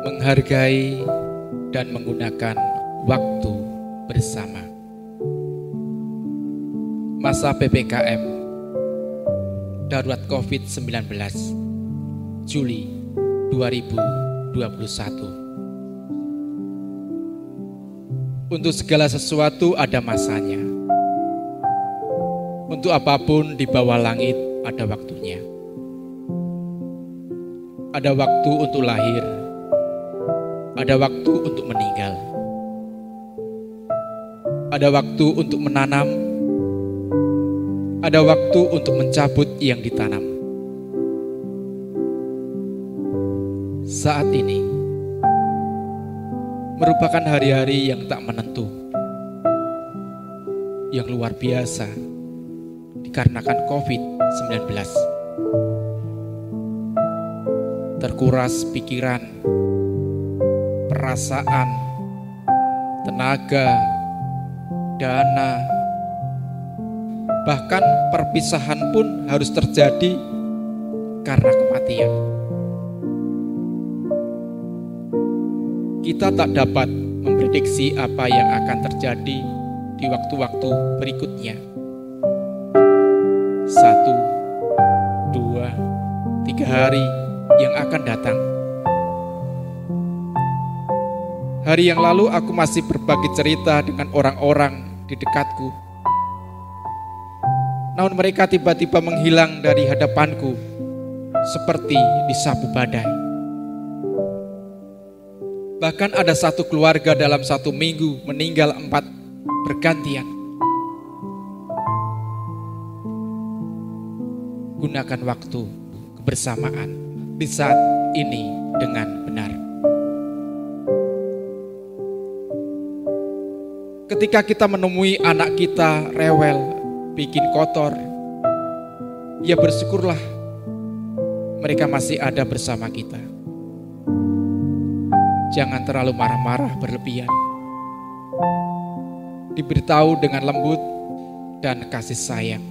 menghargai dan menggunakan waktu bersama. Masa PPKM darurat COVID-19 Juli 2021. Untuk segala sesuatu ada masanya. Untuk apapun di bawah langit ada waktunya. Ada waktu untuk lahir, ada waktu untuk meninggal. Ada waktu untuk menanam, ada waktu untuk mencabut yang ditanam. Saat ini merupakan hari-hari yang tak menentu, yang luar biasa dikarenakan COVID-19. Terkuras pikiran, perasaan, tenaga, dana, bahkan perpisahan pun harus terjadi karena kematian. Kita tak dapat memprediksi apa yang akan terjadi di waktu-waktu berikutnya. 1, 2, 3 hari yang akan datang. Hari yang lalu aku masih berbagi cerita dengan orang-orang di dekatku. Namun mereka tiba-tiba menghilang dari hadapanku seperti disapu badai. Bahkan ada satu keluarga dalam 1 minggu meninggal 4 bergantian. Gunakan waktu kebersamaan di saat ini dengan benar. Ketika kita menemui anak kita rewel, bikin kotor, ya bersyukurlah mereka masih ada bersama kita. Jangan terlalu marah-marah berlebihan. Diberitahu dengan lembut dan kasih sayang.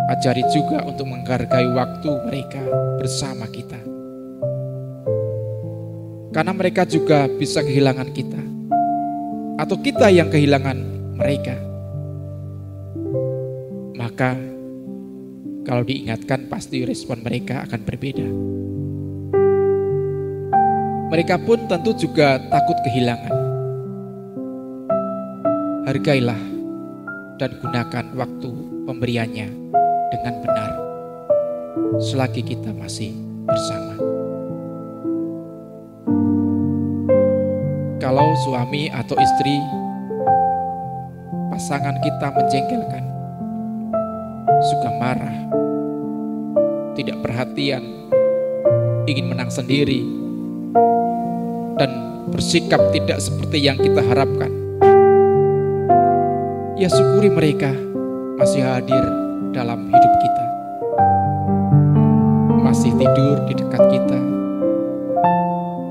Ajari juga untuk menghargai waktu mereka bersama kita. Karena mereka juga bisa kehilangan kita. Atau kita yang kehilangan mereka. Maka kalau diingatkan pasti respon mereka akan berbeda. Mereka pun tentu juga takut kehilangan. Hargailah dan gunakan waktu pemberiannya dengan benar selagi kita masih bersama. Kalau suami atau istri pasangan kita menjengkelkan, suka marah, tidak perhatian, ingin menang sendiri, dan bersikap tidak seperti yang kita harapkan, ya syukuri mereka masih hadir dalam hidup kita, masih tidur di dekat kita,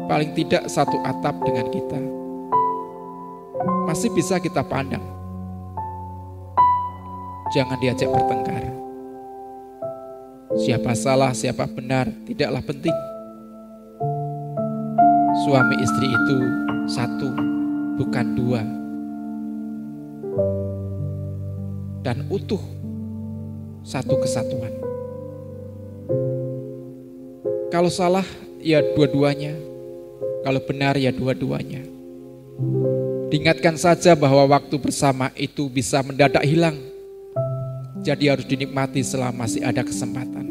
paling tidak satu atap dengan kita, masih bisa kita pandang. Jangan diajak bertengkar. Siapa salah, siapa benar, tidaklah penting. Suami istri itu satu, bukan 2, dan utuh, satu kesatuan. Kalau salah, ya dua-duanya. Kalau benar, ya dua-duanya. Diingatkan saja bahwa waktu bersama itu bisa mendadak hilang. Jadi harus dinikmati selama masih ada kesempatan.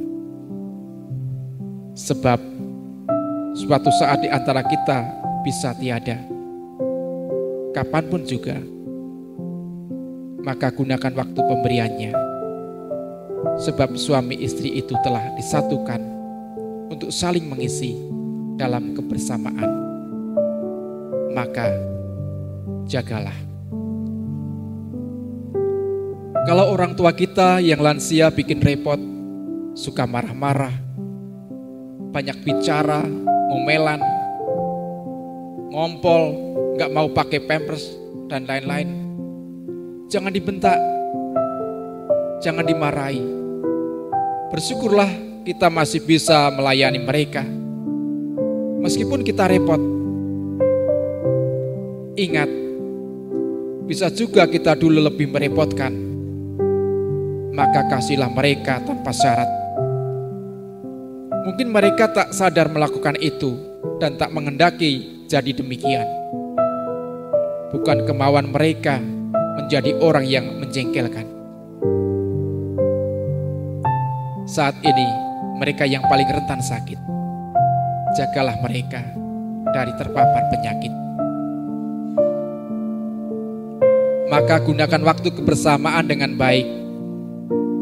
Sebab suatu saat di antara kita bisa tiada. Kapanpun juga. Maka gunakan waktu pemberiannya. Sebab suami istri itu telah disatukan untuk saling mengisi dalam kebersamaan. Maka jagalah. Kalau orang tua kita yang lansia bikin repot, suka marah-marah, banyak bicara, ngomelan, ngompol, gak mau pakai pampers dan lain-lain, jangan dibentak, jangan dimarahi. Bersyukurlah kita masih bisa melayani mereka, Meskipun kita repot, ingat, bisa juga kita dulu lebih merepotkan. Maka kasihlah mereka tanpa syarat. Mungkin mereka tak sadar melakukan itu dan tak menghendaki jadi demikian. Bukan kemauan mereka menjadi orang yang menjengkelkan. Saat ini mereka yang paling rentan sakit. Jagalah mereka dari terpapar penyakit. Maka gunakan waktu kebersamaan dengan baik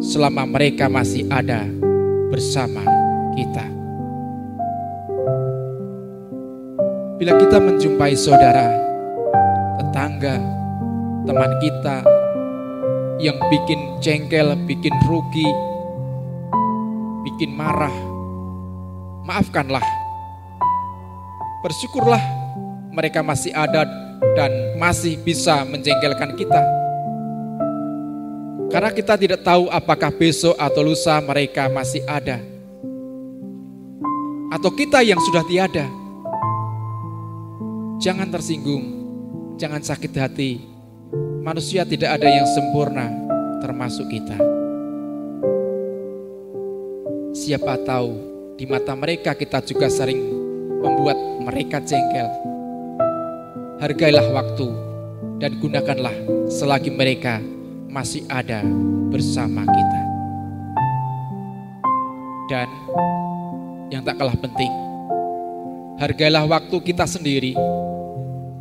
selama mereka masih ada bersama kita. Bila kita menjumpai saudara, tetangga, teman kita yang bikin jengkel, bikin rugi, bikin marah, maafkanlah. Bersyukurlah mereka masih ada dan masih bisa menjengkelkan kita. Karena kita tidak tahu apakah besok atau lusa mereka masih ada. Atau kita yang sudah tiada. Jangan tersinggung, jangan sakit hati. Manusia tidak ada yang sempurna, termasuk kita. Siapa tahu di mata mereka kita juga sering membuat mereka jengkel. Hargailah waktu dan gunakanlah selagi mereka masih ada bersama kita. Dan yang tak kalah penting, hargailah waktu kita sendiri,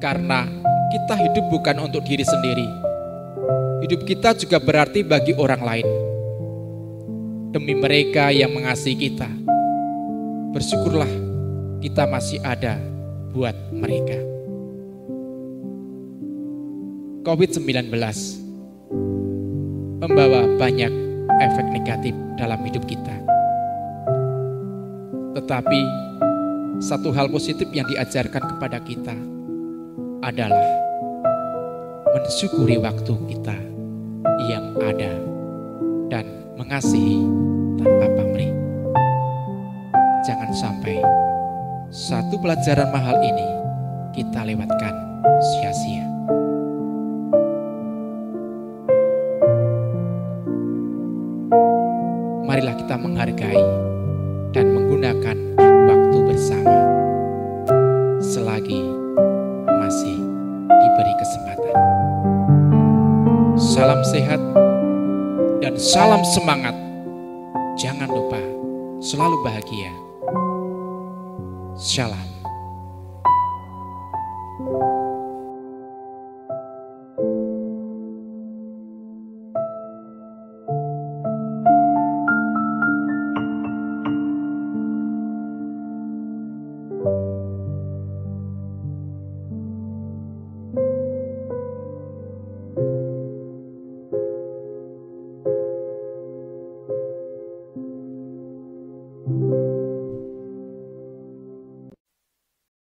karena kita hidup bukan untuk diri sendiri. Hidup kita juga berarti bagi orang lain. Demi mereka yang mengasihi kita, bersyukurlah kita masih ada buat mereka. COVID-19 membawa banyak efek negatif dalam hidup kita. Tetapi satu hal positif yang diajarkan kepada kita adalah mensyukuri waktu kita yang ada dan mengasihi tanpa pamrih. Jangan sampai satu pelajaran mahal ini kita lewatkan sia-sia. Marilah kita menghargai dan menggunakan waktu bersama selagi masih diberi kesempatan. Salam sehat dan salam semangat. Jangan lupa selalu bahagia. Shalom.